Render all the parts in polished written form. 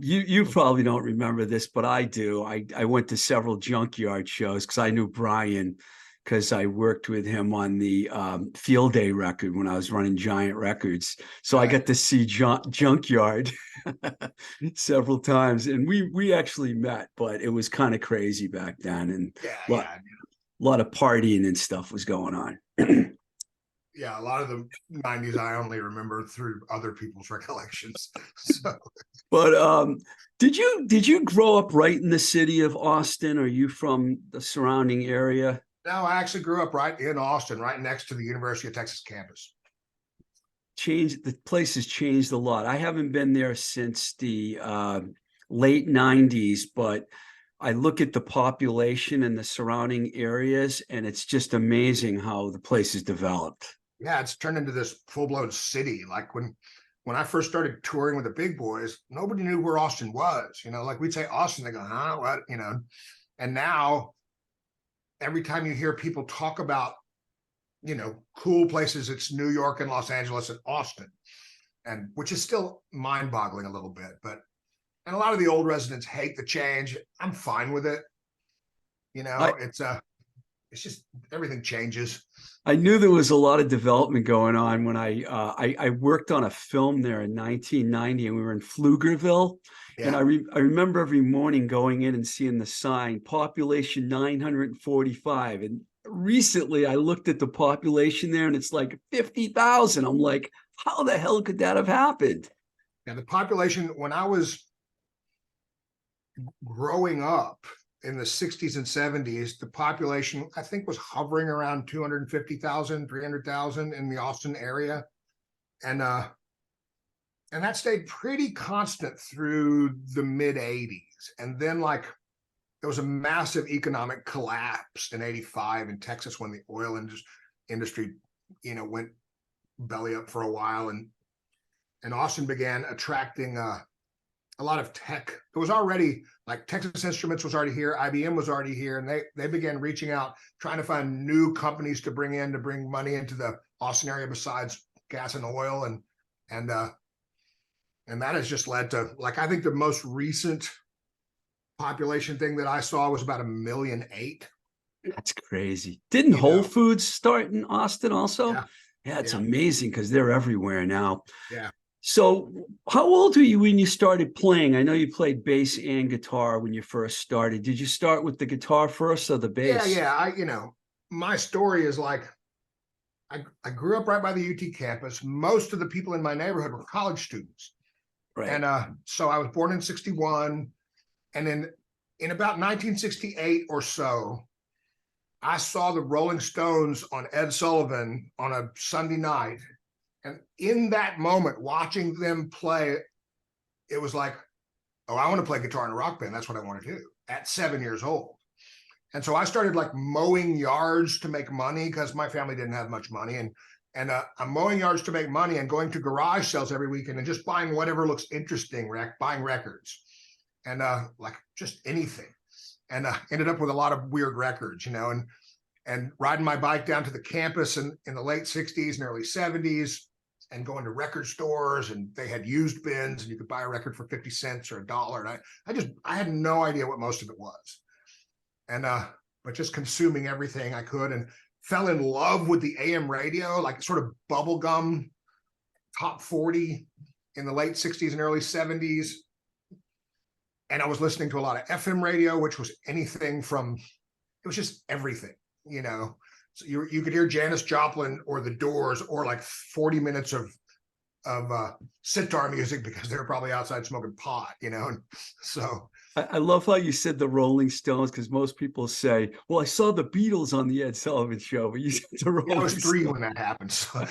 You probably don't remember this, but I do. I went to several Junkyard shows because I knew Brian because I worked with him on the Field Day record when I was running Giant Records. So I got to see Junkyard several times, and we actually met, but it was kind of crazy back then, and Yeah, a lot, yeah, a lot of partying and stuff was going on. yeah. A lot of the '90s I only remember through other people's recollections. So But did you grow up right in the city of Austin? Or are you from the surrounding area? now I actually grew up right in Austin, right next to the University of Texas campus. The place has changed a lot. I haven't been there since the late 90s, but I look at the population and the surrounding areas, and it's just amazing how the place has developed. Yeah, it's turned into this full-blown city. Like when I first started touring with the big boys, nobody knew where Austin was. Like we'd say Austin, they go, huh, what? And now every time you hear people talk about, cool places, it's New York and Los Angeles and Austin, and which is still mind-boggling a little bit. And a lot of the old residents hate the change. I'm fine with it. I, It's just everything changes. I knew there was a lot of development going on when I worked on a film there in 1990, and we were in Pflugerville. And Yeah. I remember every morning going in and seeing the sign, population 945. And recently I looked at the population there and it's like 50,000. I'm like, how the hell could that have happened? And the population, when I was growing up in the 60s and 70s, the population, I think, was hovering around 250,000, 300,000 in the Austin area. And that stayed pretty constant through the mid 80s. And then there was a massive economic collapse in 85 in Texas when the oil industry, went belly up for a while. And Austin began attracting a lot of tech. It was already Texas Instruments was already here, IBM was already here, and they began reaching out, trying to find new companies to bring money into the Austin area besides gas and oil, and that has just led to I think the most recent population thing that I saw was about 1.8 million. That's crazy. Didn't Whole Foods start in Austin also? Yeah, it's amazing because they're everywhere now. Yeah. So how old were you when you started playing? I know you played bass and guitar when you first started. Did you start with the guitar first or the bass? Yeah. My story is I grew up right by the UT campus. Most of the people in my neighborhood were college students. Right. And so I was born in 61. And then in about 1968 or so, I saw the Rolling Stones on Ed Sullivan on a Sunday night. And in that moment, watching them play, it was like, oh, I want to play guitar in a rock band. That's what I want to do at 7 years old. And so I started mowing yards to make money because my family didn't have much money. And I'm mowing yards to make money and going to garage sales every weekend and just buying whatever looks interesting, buying records and just anything. And ended up with a lot of weird records, and riding my bike down to the campus in the late 60s and early 70s. And going to record stores, and they had used bins, and you could buy a record for 50 cents or $1. And I had no idea what most of it was. And but just consuming everything I could, and fell in love with the AM radio, sort of bubblegum top 40 in the late 60s and early 70s. And I was listening to a lot of FM radio, which was anything from, it was just everything, So you could hear Janis Joplin or The Doors or 40 minutes of sitar music because they were probably outside smoking pot, And so I love how you said the Rolling Stones, because most people say, well, I saw the Beatles on the Ed Sullivan Show, but you said the Rolling I was 3 Stones. when that happened. So,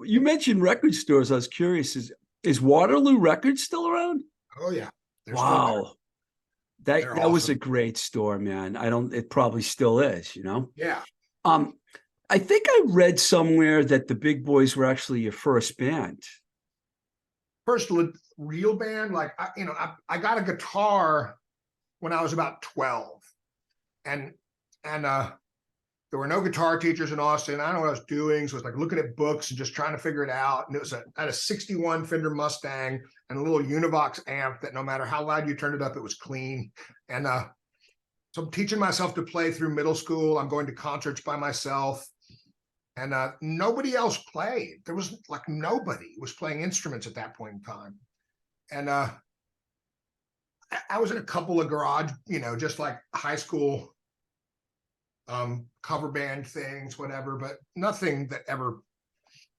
you mentioned record stores. I was curious, is Waterloo Records still around? Oh yeah. Wow. That awesome. was a great store, man. It probably still is, Yeah. I think I read somewhere that the Big Boys were actually your first band. First real band, I got a guitar when I was about 12, and there there were no guitar teachers in Austin. I don't know what I was doing. So it was like looking at books and just trying to figure it out. And I had a 61 Fender Mustang and a little Univox amp that no matter how loud you turned it up, it was clean. And so I'm teaching myself to play through middle school. I'm going to concerts by myself. And nobody else played. There was like nobody was playing instruments at that point in time. And I was in a couple of garage, just like high school cover band things, whatever, but nothing that ever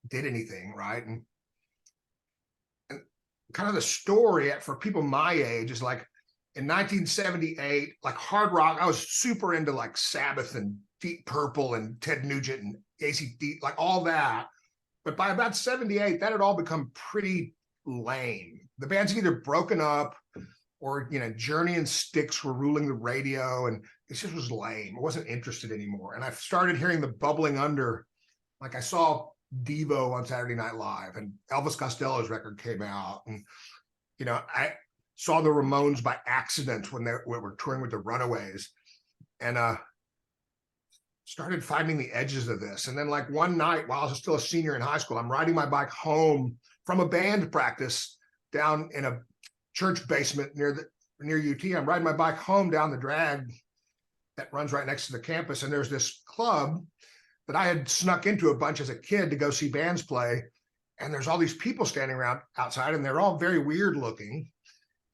did anything, right? And kind of the story for people my age is like in 1978, like hard rock, I was super into like Sabbath and Deep Purple and Ted Nugent and AC/DC, like all that. But by about 78, that had all become pretty lame. The band's either broken up or, Journey and Styx were ruling the radio, and it just was lame. I wasn't interested anymore. And I started hearing the bubbling under. Like I saw Devo on Saturday Night Live, and Elvis Costello's record came out. And, I saw the Ramones by accident when they were touring with the Runaways, and started finding the edges of this. And then like one night while I was still a senior in high school, I'm riding my bike home from a band practice down in a church basement near UT. I'm riding my bike home down the drag that runs right next to the campus. And there's this club that I had snuck into a bunch as a kid to go see bands play. And there's all these people standing around outside, and they're all very weird looking.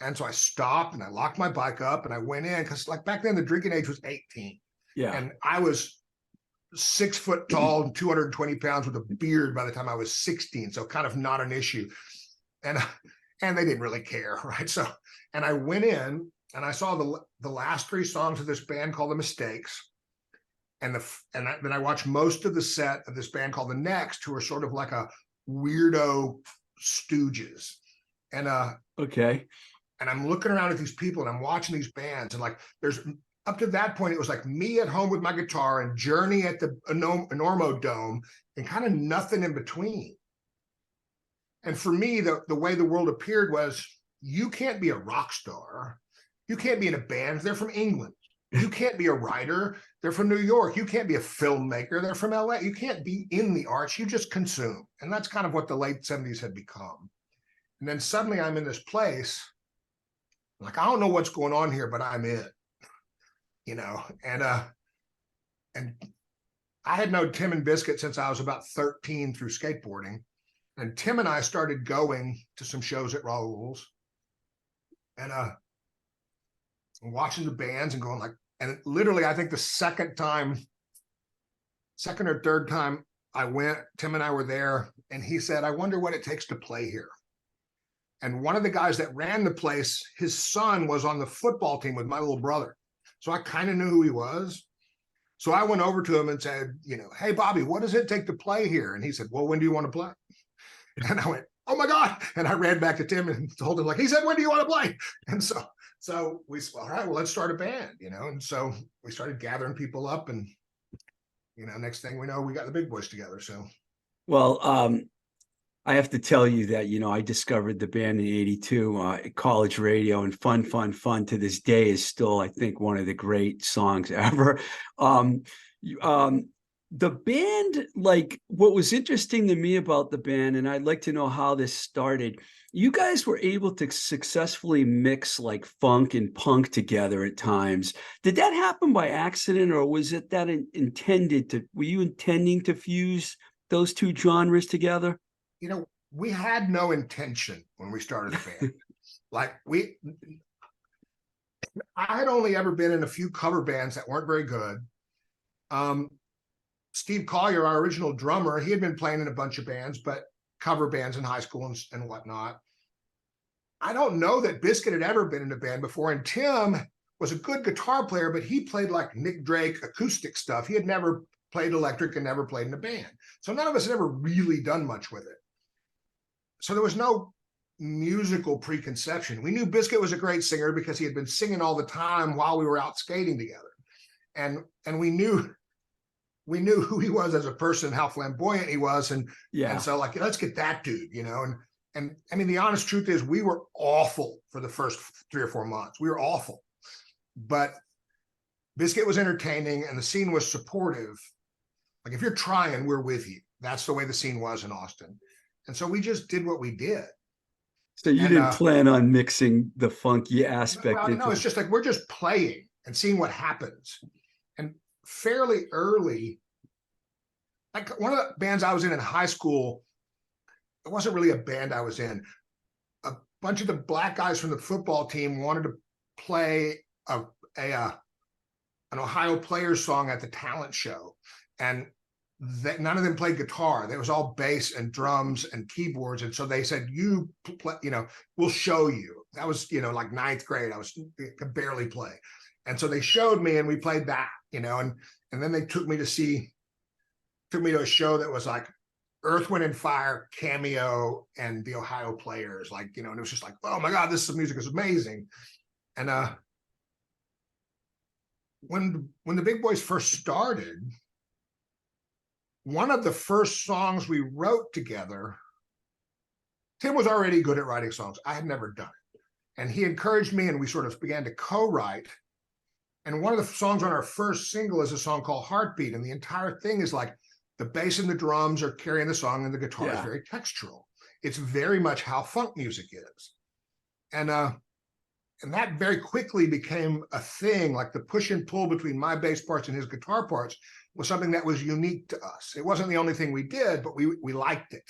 And so I stopped and I locked my bike up and I went in, because like back then the drinking age was 18. Yeah. And I was 6 foot tall and 220 pounds with a beard by the time I was 16. So kind of not an issue. And they didn't really care, right? So, and I went in and I saw the last 3 songs of this band called The Mistakes. And then I watched most of the set of this band called The Next, who are sort of like a weirdo stooges. And okay. And I'm looking around at these people and I'm watching these bands, and like there's up to that point, it was like me at home with my guitar and Journey at the Enormo Dome and kind of nothing in between. And for me, the way the world appeared was, you can't be a rock star. You can't be in a band. They're from England. You can't be a writer. They're from New York. You can't be a filmmaker. They're from LA. You can't be in the arts. You just consume. And that's kind of what the late 70s had become. And then suddenly I'm in this place, like, I don't know what's going on here, but I'm it, and I had known Tim and Biscuit since I was about 13 through skateboarding. And Tim and I started going to some shows at Raoul's and watching the bands and going like, and literally, I think the second or third time I went, Tim and I were there, and he said, I wonder what it takes to play here. And one of the guys that ran the place, his son was on the football team with my little brother. So I kind of knew who he was. So I went over to him and said, hey, Bobby, what does it take to play here? And he said, well, when do you want to play? And I went, oh my God. And I ran back to Tim and told him, like, he said, when do you want to play? And so we said, all right, well, let's start a band, And so we started gathering people up, and, next thing we know, we got the big boys together. So, well, I have to tell you that, I discovered the band in 82 college radio, and Fun to this day is still, I think, one of the great songs ever. The band, like, what was interesting to me about the band, and I'd like to know how this started, you guys were able to successfully mix like funk and punk together at times. Did that happen by accident, or was it that were you intending to fuse those two genres together? We had no intention when we started the band. Like I had only ever been in a few cover bands that weren't very good. Steve Collier, our original drummer, he had been playing in a bunch of bands, but cover bands in high school and whatnot. I don't know that Biscuit had ever been in a band before. And Tim was a good guitar player, but he played like Nick Drake acoustic stuff. He had never played electric and never played in a band. So none of us had ever really done much with it. So there was no musical preconception. We knew Biscuit was a great singer because he had been singing all the time while we were out skating together. And we knew who he was as a person, how flamboyant he was. And so like, let's get that dude, and I mean, the honest truth is we were awful for the first 3 or 4 months. We were awful, but Biscuit was entertaining and the scene was supportive. Like, if you're trying, we're with you. That's the way the scene was in Austin. And so we just did what we did. So you And didn't plan on mixing the funky aspect well, no, into it's just like we're just playing and seeing what happens. And fairly early, like one of the bands I was in high school, it wasn't really a band I was in. A bunch of the black guys from the football team wanted to play an Ohio Players song at the talent show, and none of them played guitar. It was all bass and drums and keyboards, and so they said, "You play, we'll show you." That was like ninth grade. I could barely play, and so they showed me, and we played that, and then they took me to a show that was like Earth, Wind and Fire, Cameo, and the Ohio Players, and it was just like, oh my God, this music is amazing. And when the Big Boys first started, one of the first songs we wrote together, Tim was already good at writing songs. I had never done it. And he encouraged me, and we sort of began to co-write. And one of the songs on our first single is a song called Heartbeat. And the entire thing is like the bass and the drums are carrying the song, and the guitar is very textural. It's very much how funk music is. And that very quickly became a thing. Like the push and pull between my bass parts and his guitar parts was something that was unique to us. It wasn't the only thing we did, but we liked it.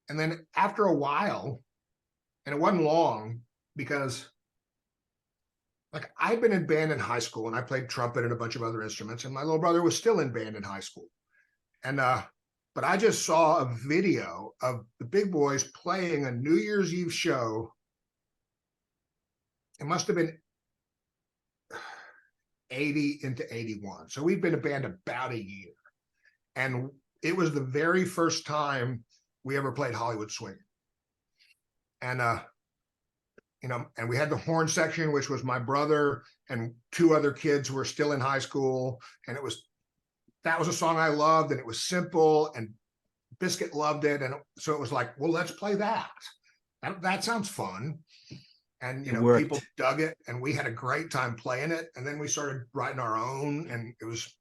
And then after a while, and it wasn't long, because like I'd been in band in high school, and I played trumpet and a bunch of other instruments, and my little brother was still in band in high school. And but I just saw a video of the Big Boys playing a New Year's Eve show. It must have been 80 into 81. So we'd been a band about a year. And it was the very first time we ever played Hollywood Swing. And and we had the horn section, which was my brother and two other kids who were still in high school. And that was a song I loved, and it was simple, and Biscuit loved it. And so it was like, well, let's play that. That sounds fun. And, people dug it, and we had a great time playing it. And then we started writing our own, and it was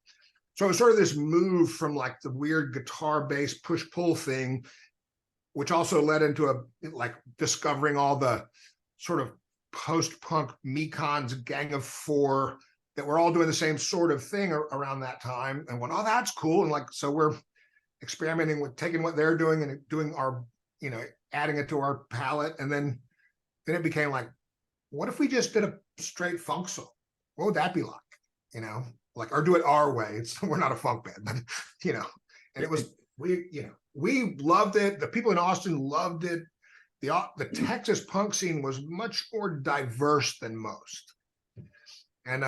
sort of this move from like the weird guitar bass push pull thing, which also led into discovering all the sort of post-punk Mekon's Gang of Four that were all doing the same sort of thing around that time, and went, oh, that's cool. And so we're experimenting with taking what they're doing and doing our, adding it to our palette. And then it became like, what if we just did a straight funk song? What would that be like? Or do it our way. We're not a funk band, but and it was, we loved it. The people in Austin loved it. The Texas punk scene was much more diverse than most. And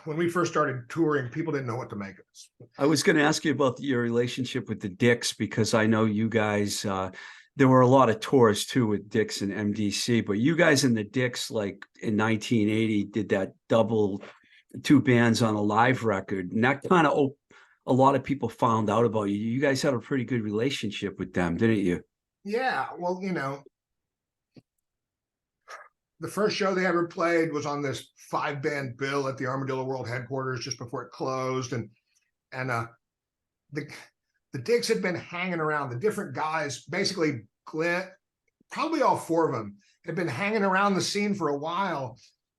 when we first started touring, people didn't know what to make of us. I was going to ask you about your relationship with the Dicks, because I know you guys, there were a lot of tours too with Dicks and MDC, but you guys in the Dicks, like in 1980, did that two bands on a live record. And that kind of, a lot of people found out about you. You guys had a pretty good relationship with them, didn't you? Yeah. Well, the first show they ever played was on this 5-band bill at the Armadillo World headquarters just before it closed. And the Dicks had been hanging around. The different guys, basically Glenn, probably all four of them, had been hanging around the scene for a while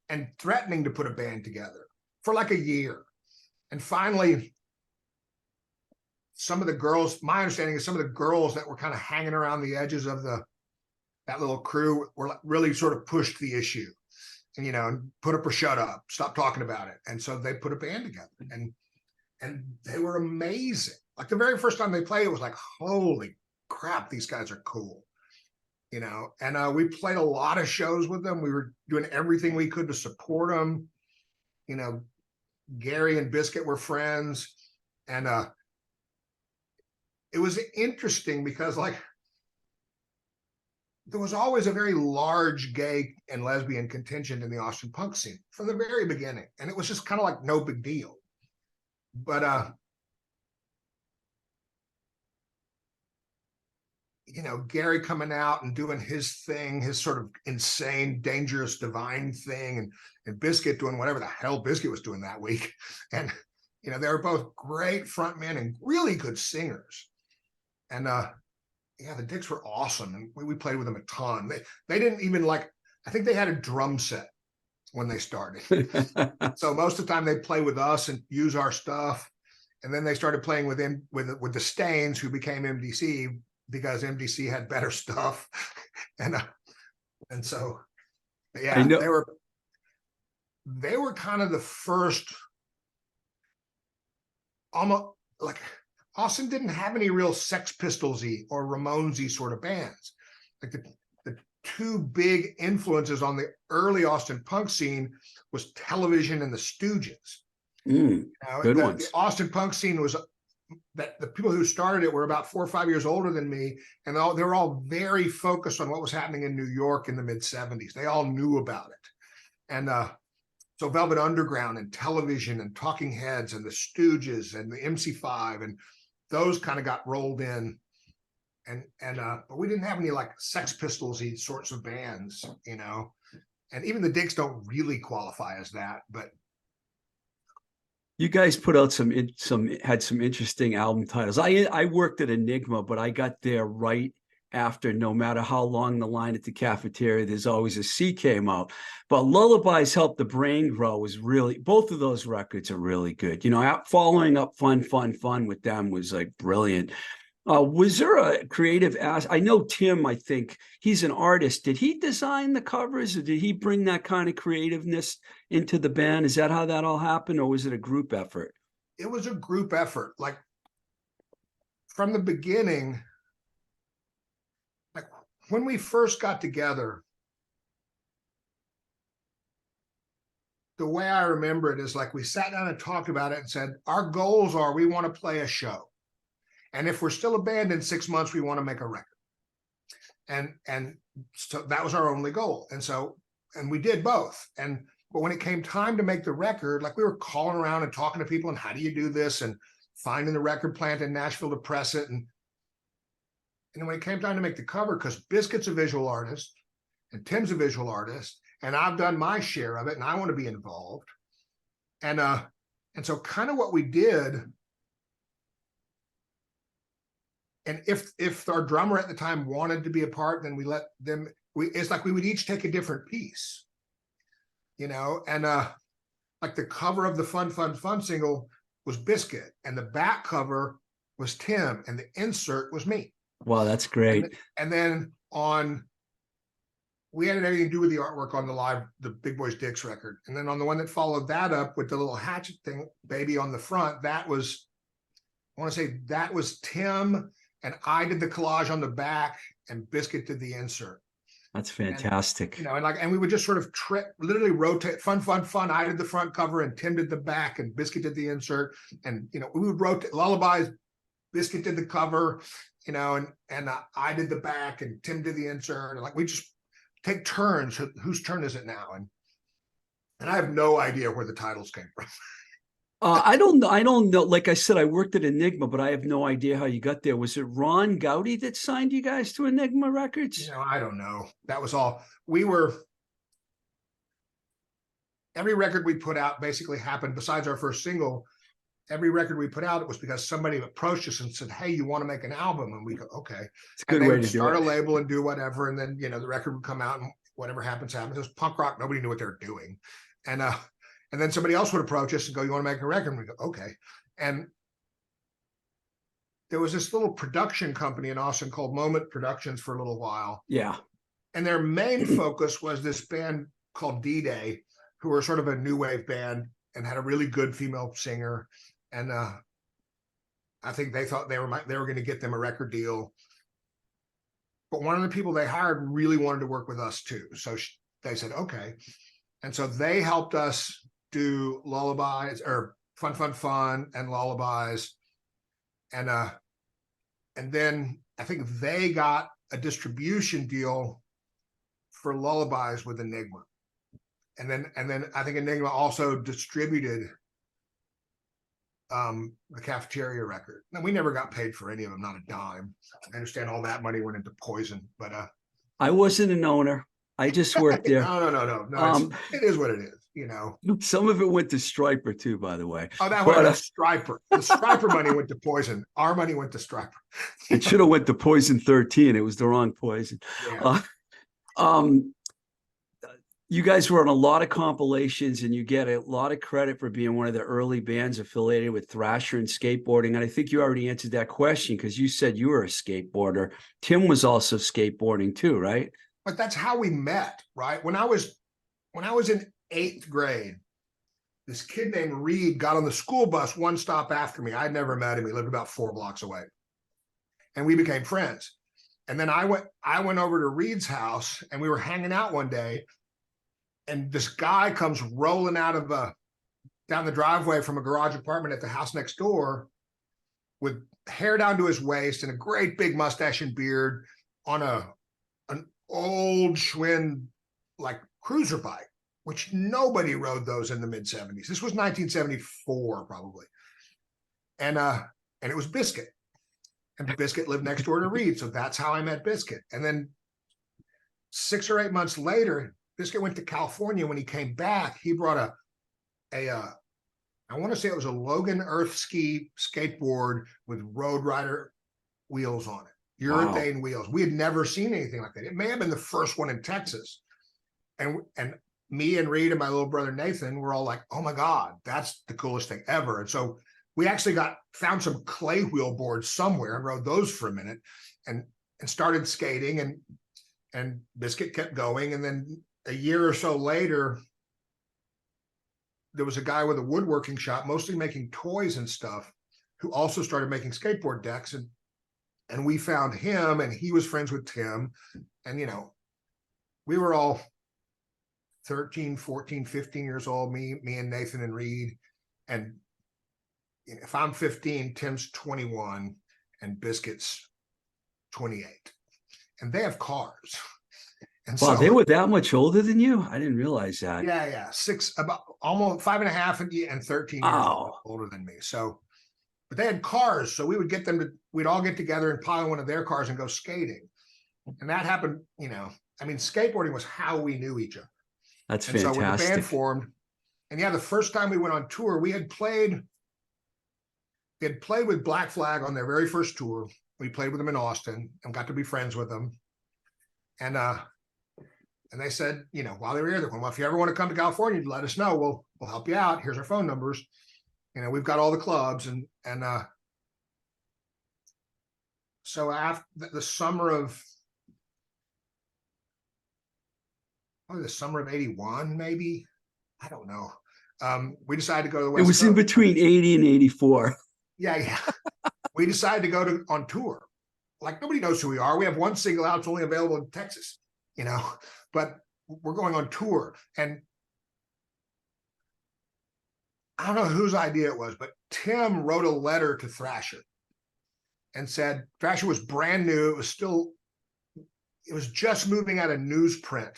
and threatening to put a band together for like a year. And finally, some of the girls, my understanding is some of the girls that were kind of hanging around the edges of that little crew were really sort of pushed the issue, and put up or shut up, stop talking about it. And so they put a band together, and they were amazing. Like the very first time they played, it was like, holy crap, these guys are cool, and we played a lot of shows with them. We were doing everything we could to support them. Gary and Biscuit were friends, and it was interesting because there was always a very large gay and lesbian contingent in the Austin punk scene from the very beginning. And it was just kind of like no big deal. But, Gary coming out and doing his thing, his sort of insane, dangerous, divine thing, and Biscuit doing whatever the hell Biscuit was doing that week. And You know, they were both great frontmen and really good singers. And yeah, the Dicks were awesome, and we played with them a ton. They didn't even like. I think they had a drum set when they started. So most of the time they play with us and use our stuff, and then they started playing with the Stains, who became MDC because MDC had better stuff, and so yeah, they were kind of the first. Almost like Austin didn't have any real Sex Pistols-y or Ramones-y sort of bands. Like the two big influences on the early Austin punk scene was Television and the Stooges. Good ones. The Austin punk scene was that the people who started it were about 4 or 5 years older than me, and they were all very focused on what was happening in New York in the mid-'70s. They all knew about it. And so Velvet Underground and Television and Talking Heads and the Stooges and the MC5 and those kind of got rolled in. But we didn't have any like Sex Pistols-y sorts of bands, you know. And even the Dicks don't really qualify as that, but you guys put out had some interesting album titles. I worked at Enigma, but I got there right after. No matter how long the line at the cafeteria, there's always a C came out. But Lullabies Help the Brain Grow was really, both of those records are really good. You know, following up Fun with them was like brilliant. Was there a creative I know Tim, I think he's an artist. Did he design the covers, or did he bring that kind of creativeness into the band? Is that how that all happened, or was it a group effort? It was a group effort. Like from the beginning, like when we first got together, the way I remember it is like we sat down and talked about it and said, our goals are we want to play a show. And if we're still a band in 6 months, we want to make a record. And so that was our only goal. And we did both. But when it came time to make the record, like we were calling around and talking to people and how do you do this, and finding the record plant in Nashville to press it. And when it came time to make the cover, because Biscuit's a visual artist and Tim's a visual artist, and I've done my share of it and I want to be involved. And so kind of what we did, and if our drummer at the time wanted to be a part, then we let them. It's like we would each take a different piece, you know. And like the cover of the Fun single was Biscuit, and the back cover was Tim, and the insert was me. Wow, that's great. And then we had everything to do with the artwork on the Big Boys Dicks record, and then on the one that followed that up with the little hatchet thing, baby, on the front, that was, I want to say that was Tim. And I did the collage on the back, and Biscuit did the insert. That's fantastic. And, you know, and we would just sort of literally rotate Fun. I did the front cover, and Tim did the back, and Biscuit did the insert. And you know, we would rotate Lullabies. Biscuit did the cover, you know, and I did the back, and Tim did the insert. And like we just take turns. Whose turn is it now? And I have no idea where the titles came from. I don't know. Like I said, I worked at Enigma, but I have no idea how you got there. Was it Ron Gowdy that signed you guys to Enigma Records? You know, I don't know. That was all. Every record we put out basically happened, besides our first single, every record we put out, it was because somebody approached us and said, hey, you want to make an album? And we go, okay. It's a good way to start a label and do whatever. And then, you know, the record would come out and whatever happens. It was punk rock. Nobody knew what they were doing. And then somebody else would approach us and go, you want to make a record? And we go, okay. And there was this little production company in Austin called Moment Productions for a little while. Yeah. And their main focus was this band called D-Day, who were sort of a new wave band and had a really good female singer. And I think they thought they were going to get them a record deal. But one of the people they hired really wanted to work with us too. So they said, okay. And so they helped us do Lullabies, or Fun and Lullabies. And then I think they got a distribution deal for Lullabies with Enigma. And then I think Enigma also distributed the Cafeteria record. Now, we never got paid for any of them, not a dime. I understand all that money went into Poison, but I wasn't an owner. I just worked there. No. It is what it is. you know. Some of it went to Striper too, by the way. Oh, that But went to Striper. The Striper money went to Poison. Our money went to Striper. it should have went to Poison 13. It was the wrong Poison. Yeah. Um, you guys were on a lot of compilations, and you get a lot of credit for being one of the early bands affiliated with Thrasher and skateboarding. And I think you already answered that question because you said you were a skateboarder. Tim was also skateboarding too, right? But that's how we met, right? When I was in 8th grade, this kid named Reed got on the school bus one stop after me. I'd never met him. He lived about 4 blocks away. And we became friends. And then I went over to Reed's house, and we were hanging out one day, and this guy comes rolling out of down the driveway from a garage apartment at the house next door with hair down to his waist and a great big mustache and beard on an old Schwinn like cruiser bike, which nobody rode those in the mid-70s. This was 1974 probably. And it was Biscuit. And Biscuit lived next door to Reed. So that's how I met Biscuit. And then 6 or 8 months later, Biscuit went to California. When he came back, he brought I want to say it was a Logan Earth Ski skateboard with Road Rider wheels on it, urethane wheels. We had never seen anything like that. It may have been the first one in Texas. And me and Reed and my little brother Nathan were all like, oh my God, that's the coolest thing ever. And so we actually found some clay wheel boards somewhere and rode those for a minute and started skating, and Biscuit kept going. And then a year or so later, there was a guy with a woodworking shop, mostly making toys and stuff, who also started making skateboard decks. And we found him, and he was friends with Tim. And, you know, we were all 13, 14, 15 years old, me and Nathan and Reed. And if I'm 15, Tim's 21, and Biscuit's 28. And they have cars. And Wow, so, they were that much older than you? I didn't realize that. Yeah. About almost 5.5 and 13 years older than me. So, but they had cars. So we would get them we'd all get together and pile one of their cars and go skating. And that happened, you know, I mean, skateboarding was how we knew each other. That's and fantastic. So when the band formed, and yeah, the first time we went on tour, we had played with Black Flag on their very first tour. We played with them in Austin and got to be friends with them. And they said, you know, while they were here, they're going, well, if you ever want to come to California, let us know. We'll help you out. Here's our phone numbers. You know, we've got all the clubs. And so after the summer of 81, maybe, I don't know. We decided to go to the West Coast. In between 80 and 84. Yeah. We decided to go on tour. Like, nobody knows who we are. We have one single out. It's only available in Texas, you know, but we're going on tour. And I don't know whose idea it was, but Tim wrote a letter to Thrasher and said, Thrasher was brand new. It was just moving out of newsprint,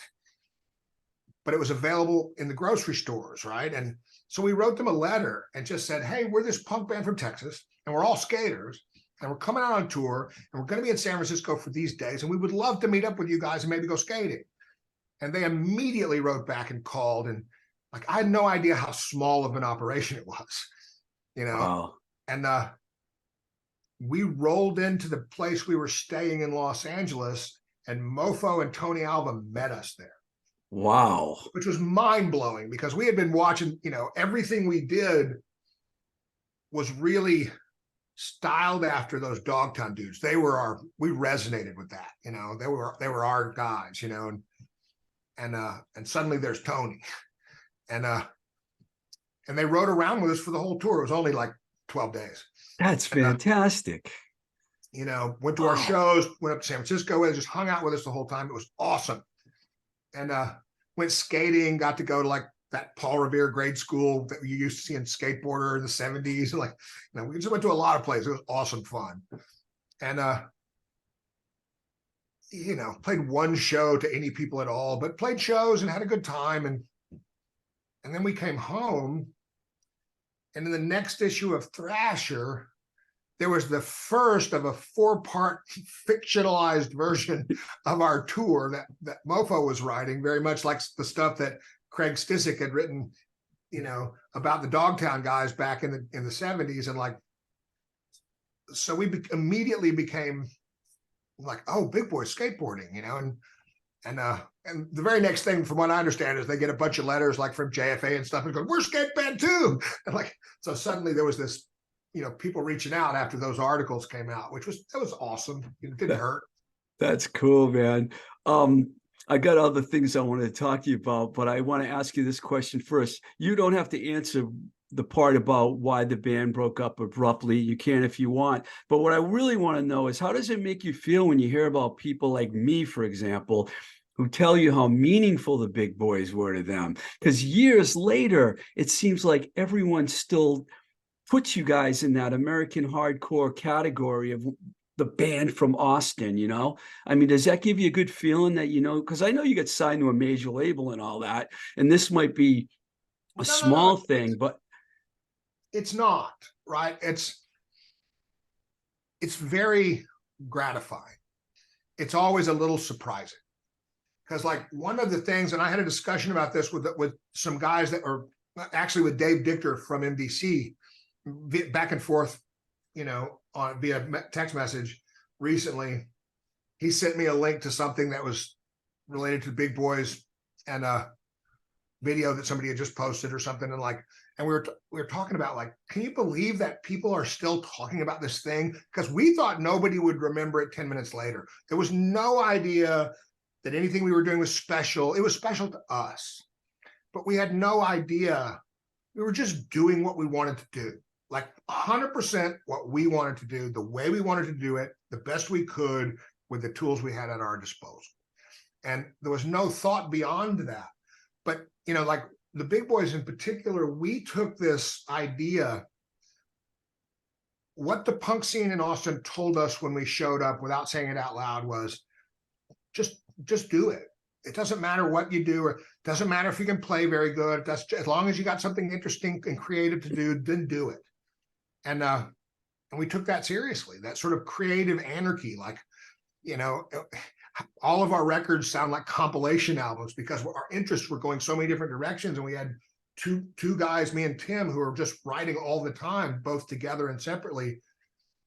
but it was available in the grocery stores, right? And so we wrote them a letter and just said, hey, we're this punk band from Texas, and we're all skaters, and we're coming out on tour, and we're going to be in San Francisco for these days, and we would love to meet up with you guys and maybe go skating. And they immediately wrote back and called, and like, I had no idea how small of an operation it was, you know? Wow. And we rolled into the place we were staying in Los Angeles, and Mofo and Tony Alva met us there. Wow. Which was mind-blowing because we had been watching, you know, everything we did was really styled after those Dogtown dudes. We resonated with that, you know, they were our guys, you know, and suddenly there's Tony. And they rode around with us for the whole tour. It was only like 12 days. That's fantastic. You know, went to our shows, went up to San Francisco, and just hung out with us the whole time. It was awesome. And went skating, got to go to like that Paul Revere grade school that you used to see in Skateboarder in the 70s. Like, you know, we just went to a lot of places. It was awesome fun. And you know, played one show to any people at all, but played shows and had a good time. And then we came home, and in the next issue of Thrasher, there was the first of a 4-part fictionalized version of our tour that Mofo was writing, very much like the stuff that Craig Stissick had written, about the Dogtown guys back in the 70s, and like, so we immediately became like, oh, big boy skateboarding, and the very next thing, from what I understand, is they get a bunch of letters like from JFA and stuff, and go, we're skate band too, and like, so suddenly there was this, people reaching out after those articles came out, that was awesome. It didn't hurt. That's cool, man. I got other things I wanted to talk to you about, but I want to ask you this question first. You don't have to answer the part about why the band broke up abruptly. You can if you want. But what I really want to know is, how does it make you feel when you hear about people like me, for example, who tell you how meaningful the big boys were to them? Because years later, it seems like everyone still puts you guys in that American hardcore category of the band from Austin, I mean, does that give you a good feeling that, because I know you got signed to a major label and all that, and this might be a small thing, but it's not, right? It's very gratifying. It's always a little surprising, because like, one of the things, and I had a discussion about this with some guys that are actually with Dave Dichter from MDC, back and forth, on via text message recently. He sent me a link to something that was related to Big Boys, and a video that somebody had just posted or something, and we were talking about, like, can you believe that people are still talking about this thing? Because we thought nobody would remember it 10 minutes later. There was no idea that anything we were doing was special. It was special to us, but we had no idea. We were just doing what we wanted to do. Like 100% what we wanted to do, the way we wanted to do it, the best we could with the tools we had at our disposal. And there was no thought beyond that. But, like the Big Boys in particular, we took this idea, what the punk scene in Austin told us when we showed up without saying it out loud was, just do it. It doesn't matter what you do, or it doesn't matter if you can play very good. That's as long as you got something interesting and creative to do, then do it. And we took that seriously, that sort of creative anarchy. Like, all of our records sound like compilation albums, because our interests were going so many different directions. And we had two guys, me and Tim, who were just writing all the time, both together and separately.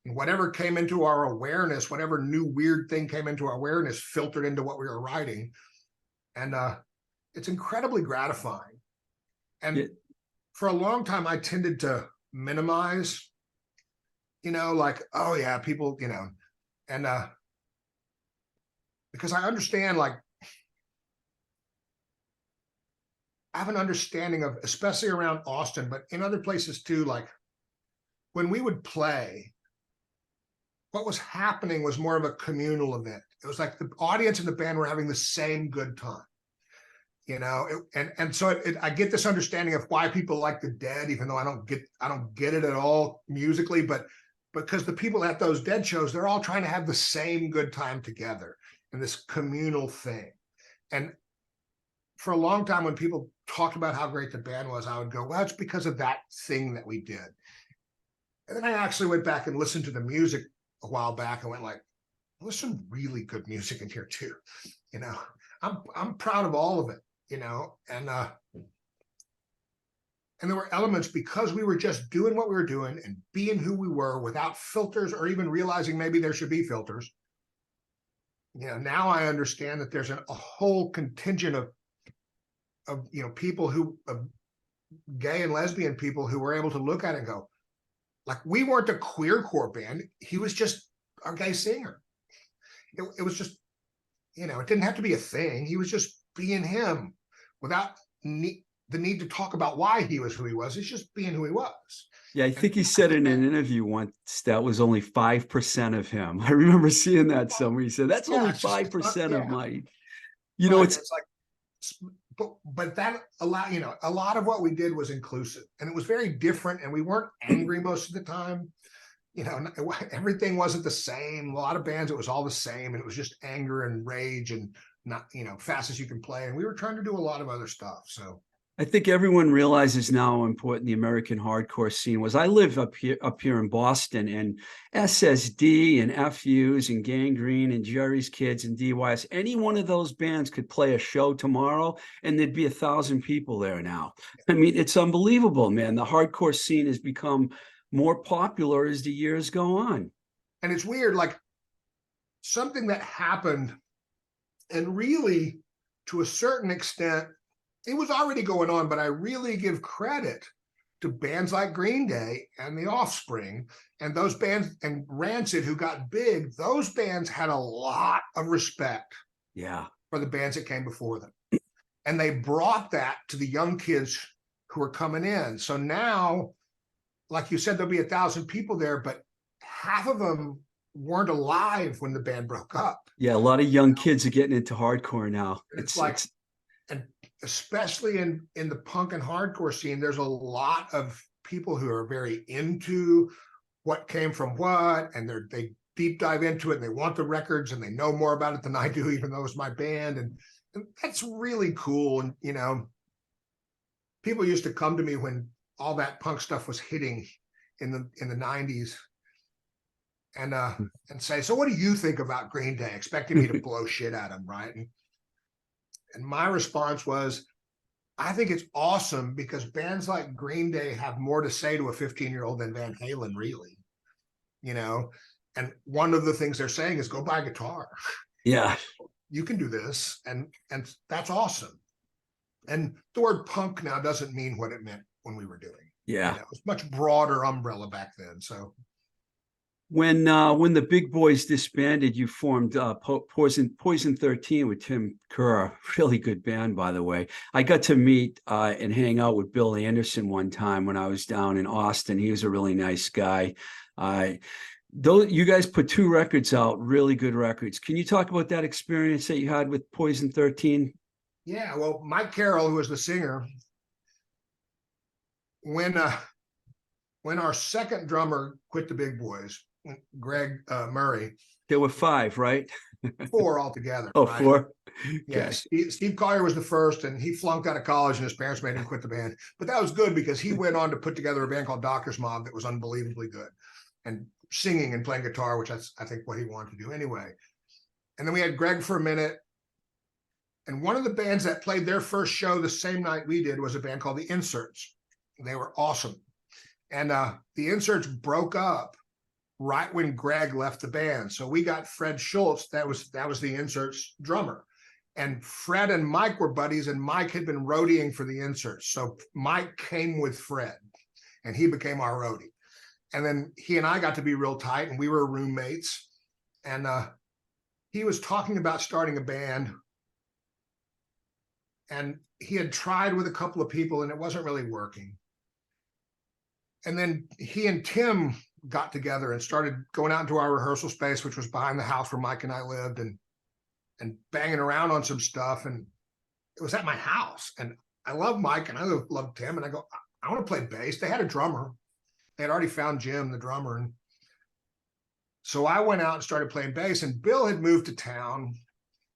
And whatever came into our awareness, whatever new weird thing came into our awareness, filtered into what we were writing. And it's incredibly gratifying. And for a long time, I tended to minimize, like, oh yeah, people, and because I understand, like, I have an understanding of, especially around Austin, but in other places too, like when we would play, what was happening was more of a communal event. It was like the audience and the band were having the same good time. So I get this understanding of why people like the Dead, even though I don't get it at all musically, but because the people at those Dead shows, they're all trying to have the same good time together in this communal thing. And for a long time, when people talked about how great the band was, I would go, well, it's because of that thing that we did. And then I actually went back and listened to the music a while back and went like, well, there's some really good music in here too. I'm proud of all of it. And there were elements, because we were just doing what we were doing and being who we were without filters, or even realizing maybe there should be filters. Now I understand that there's a whole contingent of people of gay and lesbian people who were able to look at it and go, like, we weren't a queercore band. He was just our gay singer. It was just, it didn't have to be a thing. He was just being him without the need to talk about why he was who he was. He's just being who he was. Yeah, I think he said in an interview once that was only 5% of him. I remember seeing that somewhere. He said, that's only 5% of my, it's like, but that a lot of what we did was inclusive, and it was very different, and we weren't angry most of the time. Everything wasn't the same. A lot of bands, it was all the same, and it was just anger and rage and not, fast as you can play. And we were trying to do a lot of other stuff. So I think everyone realizes now how important the American hardcore scene was. I live up here in Boston, and SSD and FUs and Gangrene and Jerry's Kids and DYS, any one of those bands could play a show tomorrow and there'd be 1,000 people there now. I mean, it's unbelievable, man. The hardcore scene has become more popular as the years go on. And it's weird, like something that happened, and really to a certain extent, it was already going on, but I really give credit to bands like Green Day and The Offspring and those bands, and Rancid, who got big. Those bands had a lot of respect, yeah, for the bands that came before them. And they brought that to the young kids who are coming in. So now, like you said, there'll be 1,000 people there, but half of them weren't alive when the band broke up. Yeah, a lot of young kids are getting into hardcore now. It's like, and especially in the punk and hardcore scene, there's a lot of people who are very into what came from what, and they deep dive into it, and they want the records, and they know more about it than I do, even though it's my band, and that's really cool. And you know, people used to come to me when all that punk stuff was hitting in the 90s, and say, so what do you think about Green Day, expecting me to blow shit at them, right? And my response was, I think it's awesome because bands like Green Day have more to say to a 15-year-old than Van Halen, really, you know? And one of the things they're saying is, go buy a guitar. Yeah. You can do this. And that's awesome. And the word punk now doesn't mean what it meant when we were doing. Yeah. You know, it's much broader umbrella back then. So when the big boys disbanded, you formed Poison 13 with Tim Kerr. Really good band, by the way. I got to meet and hang out with Bill Anderson one time when I was down in Austin. He was a really nice guy. You guys put 2 records out, really good records. Can you talk about that experience that you had with Poison 13? Yeah, well, Mike Carroll, who was the singer, when our second drummer quit the big boys, Greg Murray. There were 5, right? 4 altogether. Oh, right? 4? Yes. Okay. Steve Collier was the first, and he flunked out of college, and his parents made him quit the band. But that was good because he went on to put together a band called Doctor's Mob that was unbelievably good, and singing and playing guitar, which I think what he wanted to do anyway. And then we had Greg for a minute. And one of the bands that played their first show the same night we did was a band called The Inserts. They were awesome. And The Inserts broke up right when Greg left the band. So we got Fred Schultz, that was The Inserts drummer. And Fred and Mike were buddies, and Mike had been roadieing for The Inserts. So Mike came with Fred, and he became our roadie. And then he and I got to be real tight, and we were roommates. And he was talking about starting a band, and he had tried with a couple of people, and it wasn't really working. And then he and Tim got together and started going out into our rehearsal space, which was behind the house where Mike and I lived, and banging around on some stuff. And it was at my house. And I love Mike and I love Tim. And I go, I want to play bass. They had a drummer. They had already found Jim, the drummer. And so I went out and started playing bass. And Bill had moved to town,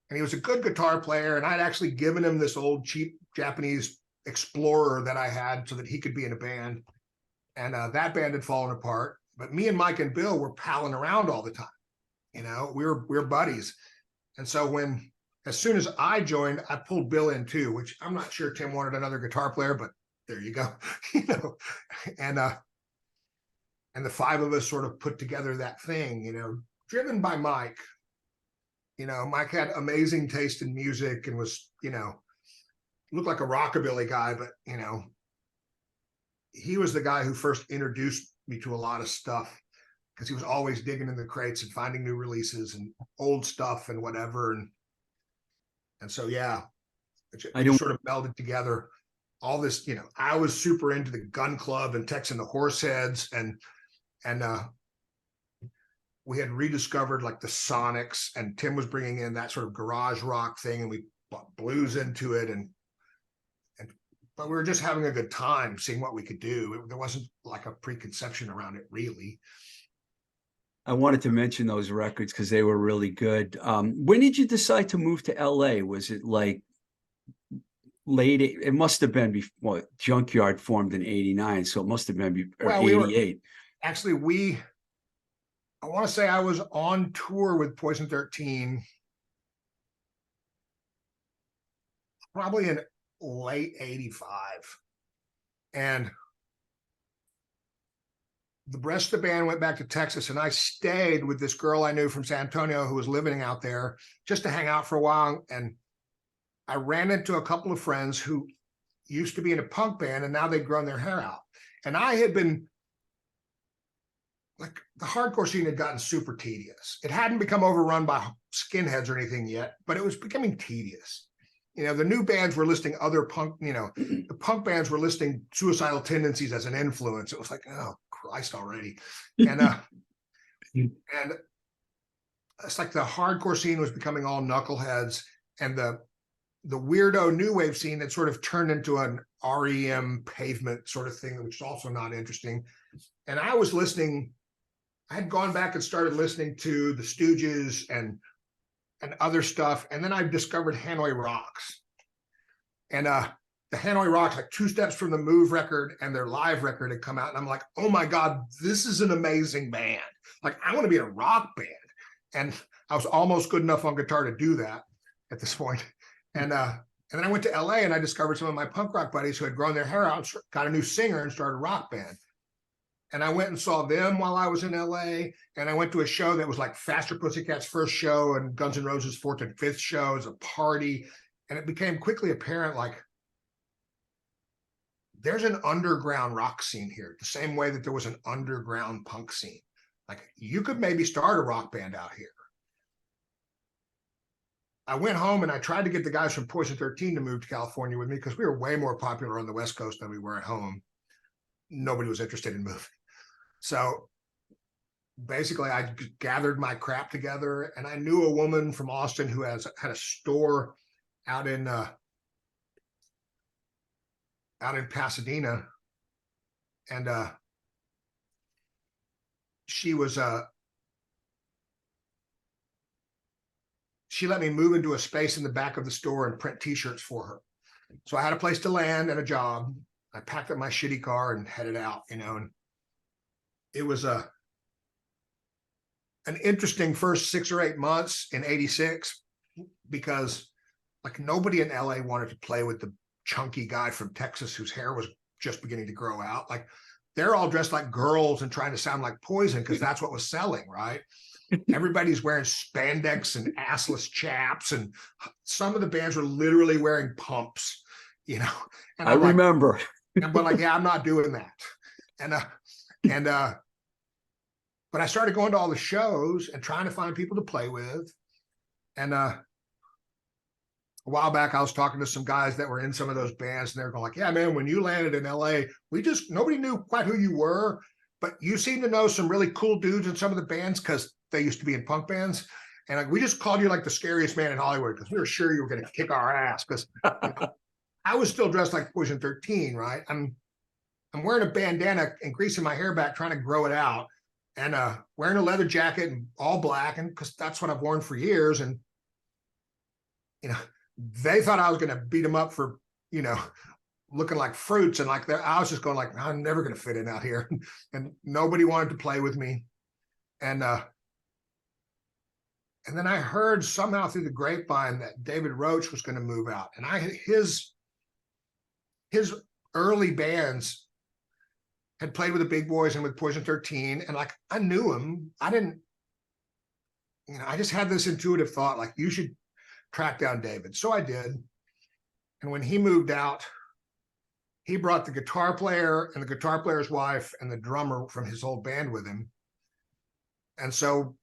and he was a good guitar player. And I'd actually given him this old cheap Japanese Explorer that I had so that he could be in a band. And that band had fallen apart. But me and Mike and Bill were palling around all the time. You know, we were buddies. And so as soon as I joined, I pulled Bill in too, which I'm not sure Tim wanted another guitar player, but there you go. You know, and the 5 of us sort of put together that thing, you know, driven by Mike. You know, Mike had amazing taste in music and was, you know, looked like a rockabilly guy, but, you know, he was the guy who first introduced me to a lot of stuff, because he was always digging in the crates and finding new releases and old stuff and whatever. And so, yeah, it sort of melded together all this, you know. I was super into the Gun Club and Tex and the Horseheads, and we had rediscovered like the Sonics, and Tim was bringing in that sort of garage rock thing, and we brought blues into it, but we were just having a good time seeing what we could do. There wasn't like a preconception around it, really. I wanted to mention those records because they were really good. When did you decide to move to LA? Was it like it must have been before Junkyard formed in 89. So it must have been or Well, 88. Actually, I want to say I was on tour with Poison 13 probably in late 85. And the rest of the band went back to Texas, and I stayed with this girl I knew from San Antonio who was living out there just to hang out for a while. And I ran into a couple of friends who used to be in a punk band, and now they'd grown their hair out. And I had been, like, the hardcore scene had gotten super tedious. It hadn't become overrun by skinheads or anything yet, but it was becoming tedious. You know, the new bands were listing other punk, you know, the punk bands were listing Suicidal Tendencies as an influence. It was like, oh, Christ already. And and it's like the hardcore scene was becoming all knuckleheads, and the weirdo new wave scene had sort of turned into an REM Pavement sort of thing, which is also not interesting. And I was listening, I had gone back and started listening to the Stooges and other stuff. And then I discovered Hanoi Rocks. And the Hanoi Rocks, like Two Steps from the Move record and their live record had come out. And I'm like, oh my God, this is an amazing band. Like, I want to be in a rock band. And I was almost good enough on guitar to do that at this point. And then I went to LA and I discovered some of my punk rock buddies who had grown their hair out, got a new singer, and started a rock band. And I went and saw them while I was in LA. And I went to a show that was like Faster Pussycat's first show and Guns N' Roses' fourth and fifth show as a party. And it became quickly apparent, like, there's an underground rock scene here, the same way that there was an underground punk scene. Like, you could maybe start a rock band out here. I went home and I tried to get the guys from Poison 13 to move to California with me because we were way more popular on the West Coast than we were at home. Nobody was interested in moving. So basically, I gathered my crap together, and I knew a woman from Austin who had a store out in Pasadena, and she let me move into a space in the back of the store and print T-shirts for her. So I had a place to land and a job. I packed up my shitty car and headed out, you know, and it was an interesting first 6 or 8 months in 86, because like nobody in LA wanted to play with the chunky guy from Texas whose hair was just beginning to grow out. Like, they're all dressed like girls and trying to sound like Poison because that's what was selling, right? Everybody's wearing spandex and assless chaps, and some of the bands were literally wearing pumps, you know. And I remember. But like, yeah, I'm not doing that. But I started going to all the shows and trying to find people to play with. And a while back, I was talking to some guys that were in some of those bands, and they're going like, yeah, man, when you landed in LA, nobody knew quite who you were, but you seem to know some really cool dudes in some of the bands because they used to be in punk bands. And like, we just called you like the scariest man in Hollywood because we were sure you were going to kick our ass, because I was still dressed like Poison 13, right? I'm wearing a bandana and greasing my hair back, trying to grow it out, and wearing a leather jacket and all black, and because that's what I've worn for years. And you know, they thought I was going to beat them up for, you know, looking like fruits, and like I was just going like, I'm never going to fit in out here, and nobody wanted to play with me. And then I heard somehow through the grapevine that David Roach was going to move out, and his early bands had played with the Big Boys and with Poison 13. And like, I knew him. I didn't, you know, I just had this intuitive thought, like, you should track down David. So I did. And when he moved out, he brought the guitar player and the guitar player's wife and the drummer from his old band with him. And so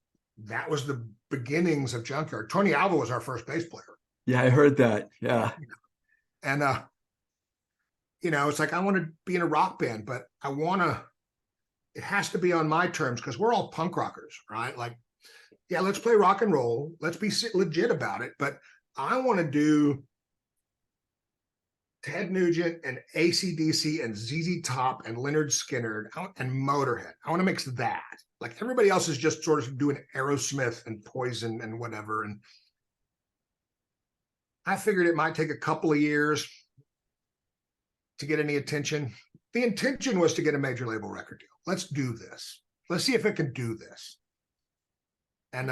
that was the beginnings of Junkyard. Tony Alva was our first bass player. Yeah, I heard that. Yeah. And you know, it's like, I want to be in a rock band, but it has to be on my terms, because we're all punk rockers, right? Like, yeah, let's play rock and roll. Let's be legit about it. But I want to do Ted Nugent and AC/DC and ZZ Top and Lynyrd Skynyrd and Motorhead. I want to mix that. Like, everybody else is just sort of doing Aerosmith and Poison and whatever. And I figured it might take a couple of years, to get any attention. The intention was to get a major label record deal. Let's do this. Let's see if it can do this. And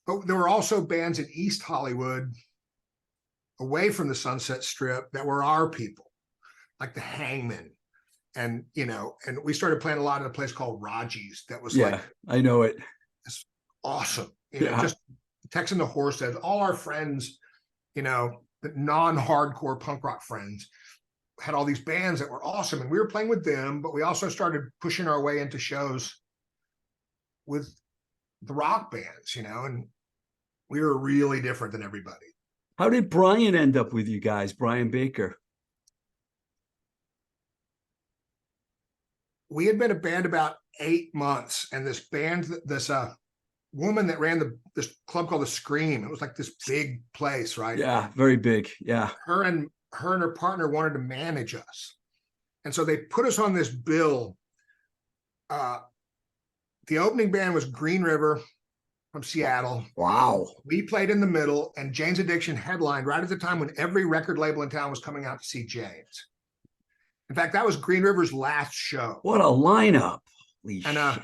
but there were also bands in East Hollywood, away from the Sunset Strip, that were our people, like the Hangmen. And, you know, and we started playing a lot in a place called Raji's that was like, I know it. It's awesome. You know, just Tex and the Horseheads, all our friends, you know, the non-hardcore punk rock friends had all these bands that were awesome. And we were playing with them, but we also started pushing our way into shows with the rock bands, you know, and we were really different than everybody. How did Brian end up with you guys, Brian Baker? We had been a band about 8 months, and this band, this woman that ran this club called the Scream, it was like this big place, right? Yeah, very big. Yeah. Her and her partner wanted to manage us. And so they put us on this bill. The opening band was Green River from Seattle. Wow. We played in the middle, and Jane's Addiction headlined right at the time when every record label in town was coming out to see Jane's. In fact, that was Green River's last show. What a lineup. And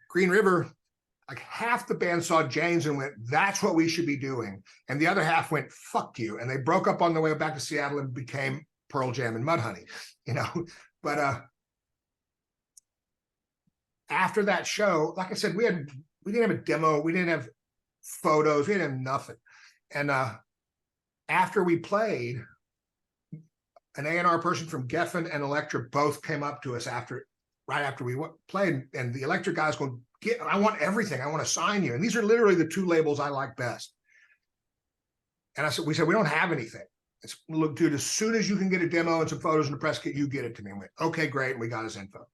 Green River, like half the band saw Jane's and went, that's what we should be doing. And the other half went, fuck you. And they broke up on the way back to Seattle and became Pearl Jam and Mudhoney, you know. But after that show, like I said, we didn't have a demo, we didn't have photos, we didn't have nothing. And after we played, an A&R person from Geffen and Elektra both came up to us right after we played, and the Elektra guys going, I want everything. I want to sign you. And these are literally the 2 labels I like best. And we said, we don't have anything. It's, look, dude, as soon as you can get a demo and some photos in the press kit, you get it to me. And we went, okay, great. And we got his info.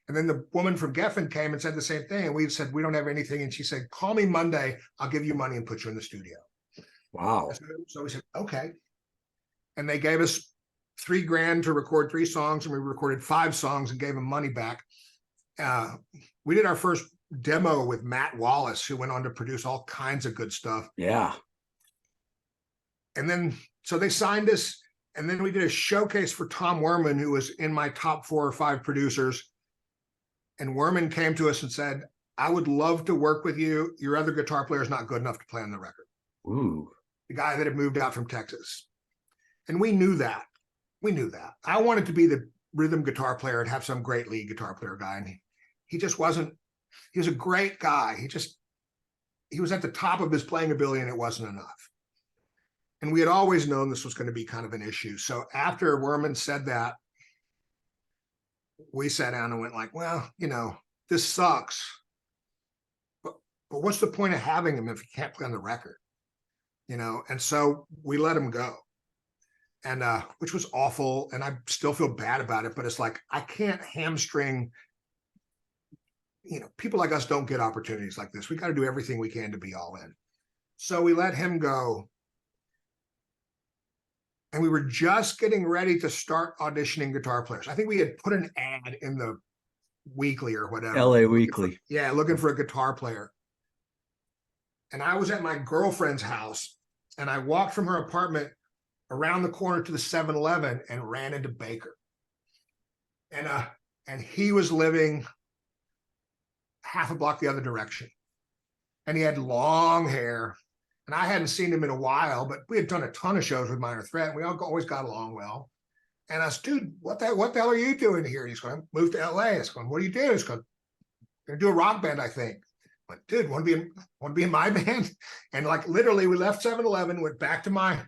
And then the woman from Geffen came and said the same thing. And we said, we don't have anything. And she said, call me Monday. I'll give you money and put you in the studio. Wow. So we said, okay. And they gave us $3,000 to record 3 songs, and we recorded 5 songs and gave them money back. We did our first demo with Matt Wallace, who went on to produce all kinds of good stuff. Yeah. And then, so they signed us, and then we did a showcase for Tom Werman, who was in my top 4 or 5 producers. And Werman came to us and said, I would love to work with you. Your other guitar player is not good enough to play on the record. Ooh. The guy that had moved out from Texas. And we knew that. We knew that. I wanted to be the rhythm guitar player and have some great lead guitar player guy. And he just wasn't, he was a great guy. He was at the top of his playing ability, and it wasn't enough. And we had always known this was going to be kind of an issue. So after Werman said that, we sat down and went like, well, you know, this sucks. But what's the point of having him if he can't play on the record? You know, and so we let him go. And which was awful, and I still feel bad about it, but it's like, I can't hamstring, you know, people like us don't get opportunities like this. We got to do everything we can to be all in. So we let him go. And we were just getting ready to start auditioning guitar players. I think we had put an ad in the Weekly or whatever. LA Weekly. Looking for a guitar player. And I was at my girlfriend's house, and I walked from her apartment around the corner to the 7-Eleven and ran into Baker. And he was living half a block the other direction. And he had long hair. And I hadn't seen him in a while, but we had done a ton of shows with Minor Threat. And we all always got along well. And I said, dude, what the hell are you doing here? He's going, move to LA. I was going, what are you doing? He's going, gonna do a rock band, I think. I went, dude, want to be in my band? And like literally we left 7-Eleven, went back to my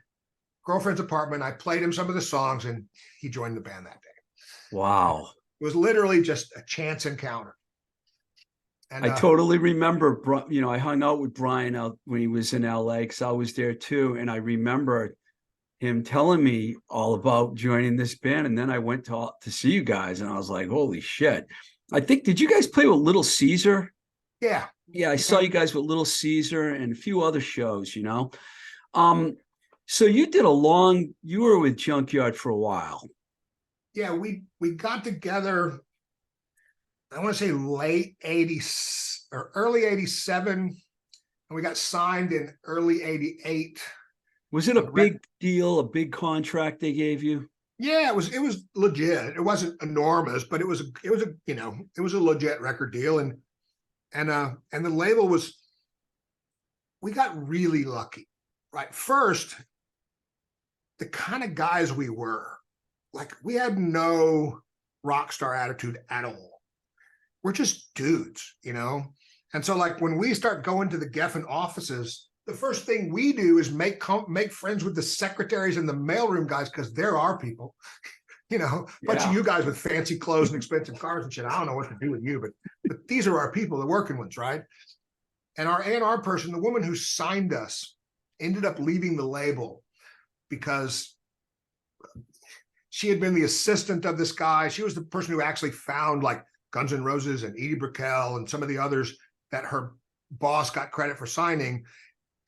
girlfriend's apartment. I played him some of the songs, and he joined the band that day. Wow. It was literally just a chance encounter. And I totally remember, you know, I hung out with Brian out when he was in LA, because I was there too. And I remember him telling me all about joining this band. And then I went to see you guys, and I was like, holy shit. I think, did you guys play with Little Caesar? Yeah. Yeah, I saw you guys with Little Caesar and a few other shows, you know. So you were with Junkyard for a while. Yeah, we got together, I want to say late 80s or early 87, and we got signed in early 88. Was it a big deal, a big contract they gave you? Yeah, it was legit. It wasn't enormous, but it was a legit record deal. And the label was, we got really lucky. Right. First, the kind of guys we were, like, we had no rock star attitude at all. We're just dudes, And so, like, when we start going to the Geffen offices, the first thing we do is make friends with the secretaries and the mailroom guys, because they're our people. Bunch of you guys with fancy clothes and expensive cars and shit. I don't know what to do with you, but these are our people, the working ones, right? And our A&R person, the woman who signed us, ended up leaving the label because she had been the assistant of this guy. She was the person who actually found, like, Guns N' Roses and Edie Brickell and some of the others that her boss got credit for signing.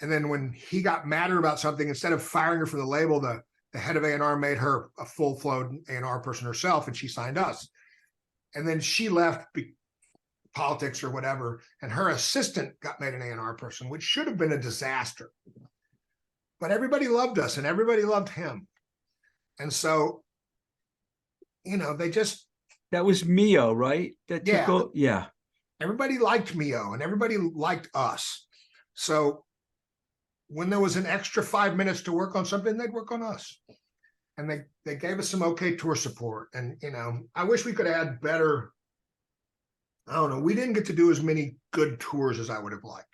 And then when he got madder about something, instead of firing her from the label, the head of A&R made her a full-flown A&R person herself, and she signed us. And then she left politics or whatever, and her assistant got made an A&R person, which should have been a disaster. But everybody loved us, and everybody loved him. And so, they just... That was Mio, right? Yeah. Everybody liked Mio, and everybody liked us. So when there was an extra 5 minutes to work on something, they'd work on us. And they gave us some okay tour support. And, I wish we could have had better... I don't know. We didn't get to do as many good tours as I would have liked.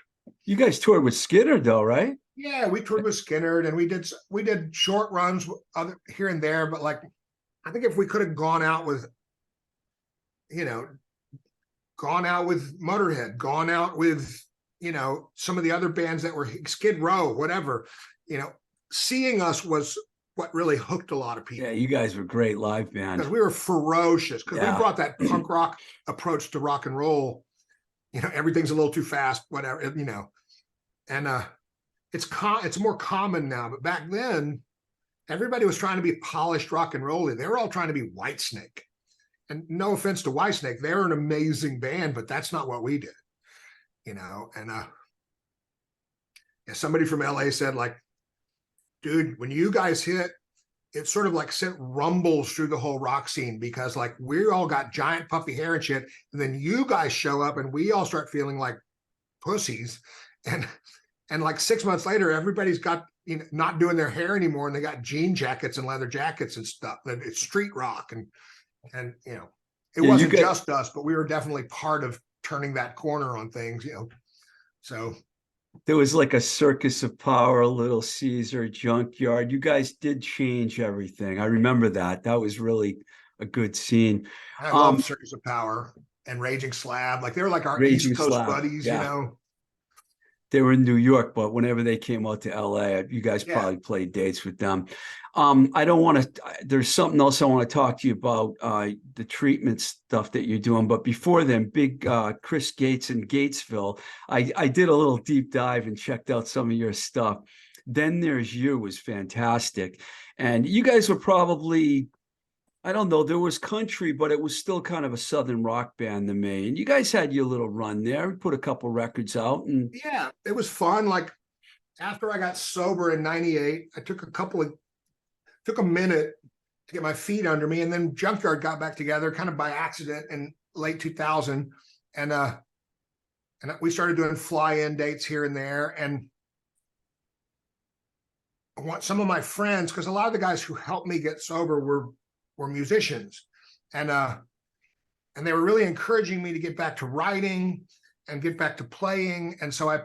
You guys toured with Skinner, though, right? Yeah, we toured with Skinner, and we did short runs here and there. But, like, I think if we could have gone out with Motorhead, gone out with, some of the other bands that were Skid Row, whatever, seeing us was what really hooked a lot of people. Yeah, you guys were great live band. Because we were ferocious, because we brought that punk rock approach to rock and roll. Everything's a little too fast, whatever, and it's more common now, but back then everybody was trying to be polished rock and roll. They were all trying to be Whitesnake. And no offense to Whitesnake, they're an amazing band, but that's not what we did, And somebody from LA said, like, dude, when you guys hit, it sort of like sent rumbles through the whole rock scene, because, like, we all got giant puffy hair and shit, and then you guys show up and we all start feeling like pussies, and like 6 months later, everybody's got, not doing their hair anymore, and they got jean jackets and leather jackets and stuff. It's street rock, and it wasn't just us, but we were definitely part of turning that corner on things, So there was like a Circus of Power, Little Caesar, Junkyard. You guys did change everything. I remember that. That was really a good scene. I love Circus of Power and Raging Slab. Like, they were like our East Coast buddies, They were in New York, but whenever they came out to LA, you guys probably played dates with them. There's something else I want to talk to you about, the treatment stuff that you're doing. But before then, big Chris Gates in Gatesville. I did a little deep dive and checked out some of your stuff. Then There's You was fantastic. And you guys were probably, I don't know, there was country, but it was still kind of a Southern rock band to me. And you guys had your little run there, put a couple records out. And yeah, it was fun. Like, after I got sober in 98, I took a minute to get my feet under me. And then Junkyard got back together kind of by accident in late 2000. And we started doing fly-in dates here and there. And I want some of my friends, because a lot of the guys who helped me get sober were musicians, and they were really encouraging me to get back to writing and get back to playing. And so I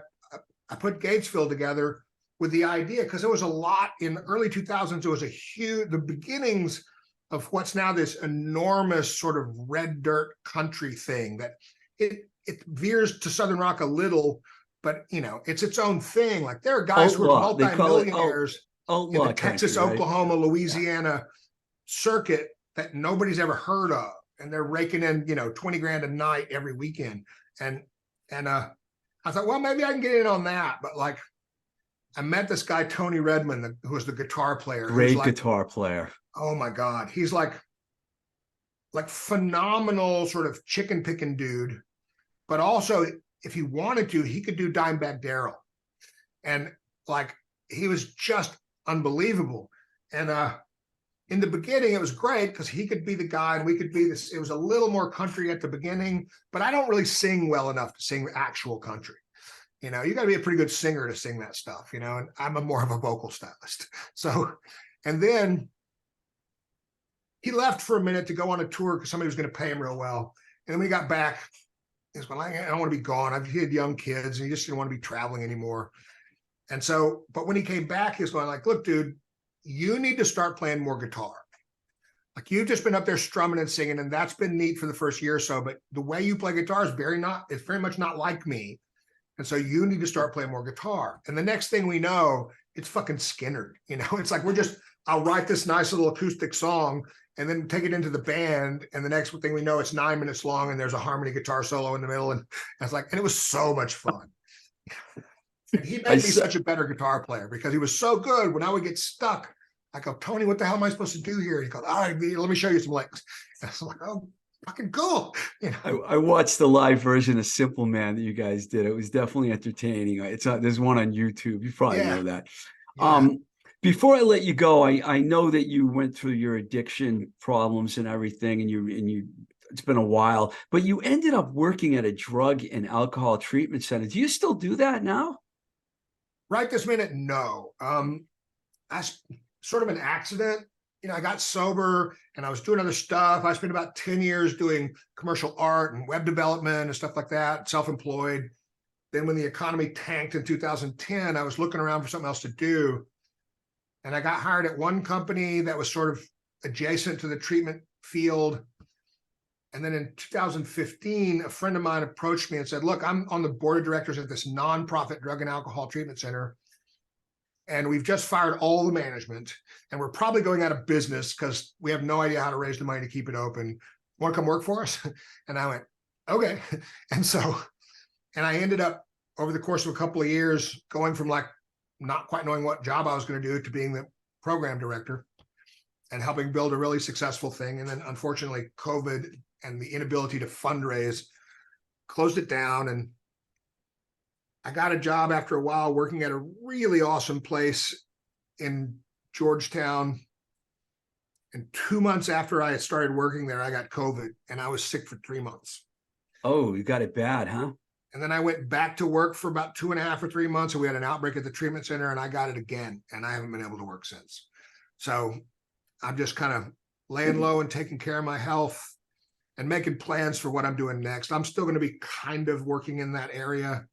put Gatesville together with the idea, because there was a lot in the early 2000s. It was the beginnings of what's now this enormous sort of red dirt country thing that it veers to Southern rock a little, but it's its own thing. Like, there are guys who are multi-millionaires in the Texas, country, Oklahoma, Louisiana circuit that nobody's ever heard of, and they're raking in 20 grand a night every weekend. And I thought, well, maybe I can get in on that. But, like, I met this guy Tony Redmond, who was the guitar player. Great guitar player. Oh my God, he's like phenomenal, sort of chicken picking dude. But also, if he wanted to, he could do Dimebag Darrell, and, like, he was just unbelievable. And in the beginning, it was great because he could be the guy and we could be this. It was a little more country at the beginning, but I don't really sing well enough to sing actual country. You know, you got to be a pretty good singer to sing that stuff, you know, and I'm more of a vocal stylist. So, and then he left for a minute to go on a tour because somebody was going to pay him real well. And then when he got back, he was like, I don't want to be gone. He had young kids and he just didn't want to be traveling anymore. And so, but when he came back, he was going like, look, dude, you need to start playing more guitar. Like you've just been up there strumming and singing, and that's been neat for the first year or so. But the way you play guitar is it's very much not like me. And so you need to start playing more guitar. And the next thing we know, it's fucking Skinner. You know, it's like I'll write this nice little acoustic song and then take it into the band. And the next thing we know, it's 9 minutes long and there's a harmony guitar solo in the middle. And it's like, and it was so much fun. And he made me such a better guitar player because he was so good. When I would get stuck, I go, Tony, what the hell am I supposed to do here? And he goes, all right, let me show you some licks. And I was like, oh, fucking cool. You know? I watched the live version of Simple Man that you guys did. It was definitely entertaining. There's one on YouTube. You probably know that. Yeah. Before I let you go, I know that you went through your addiction problems and everything, and it's been a while, but you ended up working at a drug and alcohol treatment center. Do you still do that now? Right this minute, no. I sort of an accident. You know, I got sober and I was doing other stuff. I spent about 10 years doing commercial art and web development and stuff like that, self-employed. Then when the economy tanked in 2010, I was looking around for something else to do. And I got hired at one company that was sort of adjacent to the treatment field. And then in 2015, a friend of mine approached me and said, look, I'm on the board of directors at this nonprofit drug and alcohol treatment center. And we've just fired all the management and we're probably going out of business because we have no idea how to raise the money to keep it open. Want to come work for us? And I went, okay. And I ended up over the course of a couple of years going from like not quite knowing what job I was going to do to being the program director and helping build a really successful thing. And then unfortunately, COVID and the inability to fundraise closed it down. And I got a job after a while working at a really awesome place in Georgetown. And 2 months after I had started working there, I got COVID and I was sick for 3 months. Oh, you got it bad, huh? And then I went back to work for about 2.5 or 3 months and we had an outbreak at the treatment center and I got it again. And I haven't been able to work since. So I'm just kind of laying low and taking care of my health and making plans for what I'm doing next. I'm still going to be kind of working in that area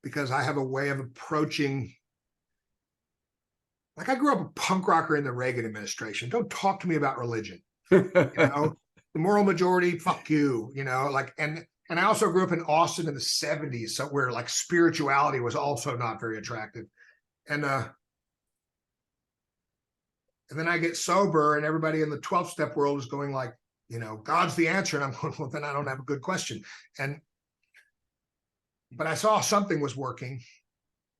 because I have a way of approaching. Like I grew up a punk rocker in the Reagan administration. Don't talk to me about religion. You know, the moral majority, fuck you, you know, like, and I also grew up in Austin in the 70s. So where like spirituality was also not very attractive. And then I get sober and everybody in the 12-step world is going like, you know, God's the answer. And I'm going, well, then I don't have a good question. But I saw something was working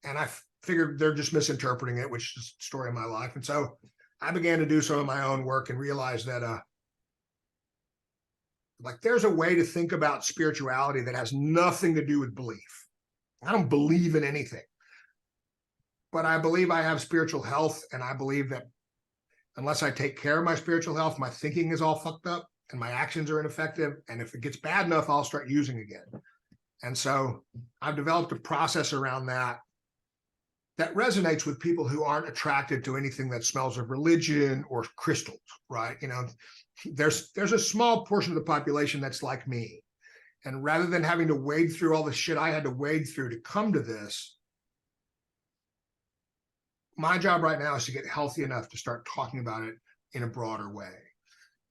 and I figured they're just misinterpreting it, which is the story of my life. And so I began to do some of my own work and realized that, like there's a way to think about spirituality that has nothing to do with belief. I don't believe in anything, but I believe I have spiritual health. And I believe that unless I take care of my spiritual health, my thinking is all fucked up and my actions are ineffective. And if it gets bad enough, I'll start using again. And so I've developed a process around that resonates with people who aren't attracted to anything that smells of religion or crystals, right? You know, there's a small portion of the population that's like me. And rather than having to wade through all the shit I had to wade through to come to this, my job right now is to get healthy enough to start talking about it in a broader way,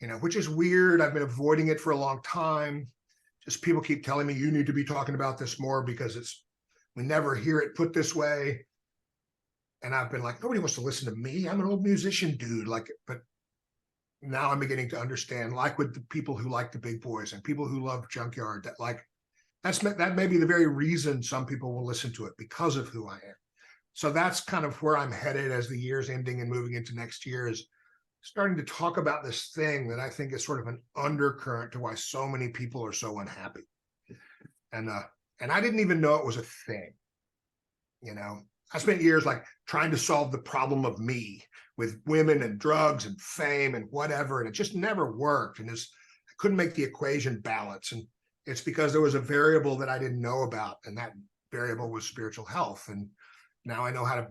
you know, which is weird. I've been avoiding it for a long time. Just people keep telling me you need to be talking about this more because we never hear it put this way. And I've been like, nobody wants to listen to me. I'm an old musician dude. Like, but now I'm beginning to understand, like with the people who like the big boys and people who love Junkyard, that like, that may be the very reason some people will listen to it because of who I am. So that's kind of where I'm headed as the year's ending and moving into next year, is starting to talk about this thing that I think is sort of an undercurrent to why so many people are so unhappy. And I didn't even know it was a thing. You know, I spent years like trying to solve the problem of me, with women and drugs and fame and whatever. And it just never worked. And I couldn't make the equation balance. And it's because there was a variable that I didn't know about. And that variable was spiritual health. And now I know how to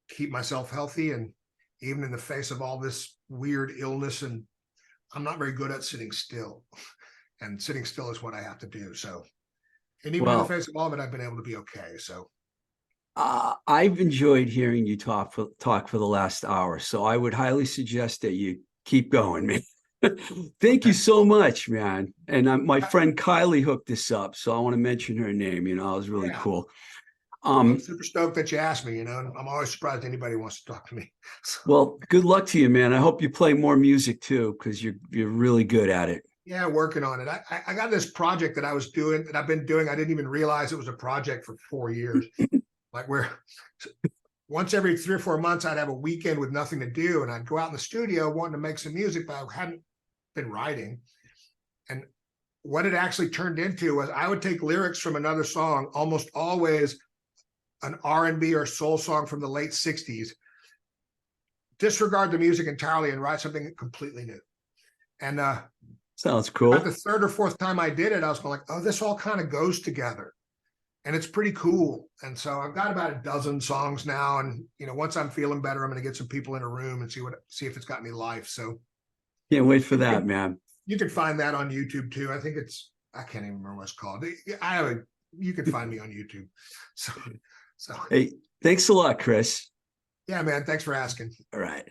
keep myself healthy. And even in the face of all this weird illness, and I'm not very good at sitting still. And sitting still is what I have to do. So, and even in the face of all of it, I've been able to be okay. So I've enjoyed hearing you talk for the last hour. So I would highly suggest that you keep going, man. Thank you so much, man. And my friend Kylie hooked this up, so I want to mention her name. You know, it was really cool. I'm super stoked that you asked me. You know, I'm always surprised anybody wants to talk to me. So. Well, good luck to you, man. I hope you play more music too, because you're really good at it. Yeah, working on it. I got this project that I was doing that I've been doing. I didn't even realize it was a project for 4 years. Like where once every 3 or 4 months, I'd have a weekend with nothing to do, and I'd go out in the studio wanting to make some music, but I hadn't been writing. And what it actually turned into was I would take lyrics from another song, almost always an R&B or soul song from the late 60s, disregard the music entirely and write something completely new. And sounds cool. About the 3rd or 4th time I did it, I was going like, oh, this all kind of goes together. And it's pretty cool. And so I've got about a dozen songs now. And, you know, once I'm feeling better, I'm going to get some people in a room and see if it's got any life. So can't wait for that, man. You can find that on YouTube too. I think I can't even remember what it's called. You can find me on YouTube. So, hey, thanks a lot, Chris. Yeah, man. Thanks for asking. All right.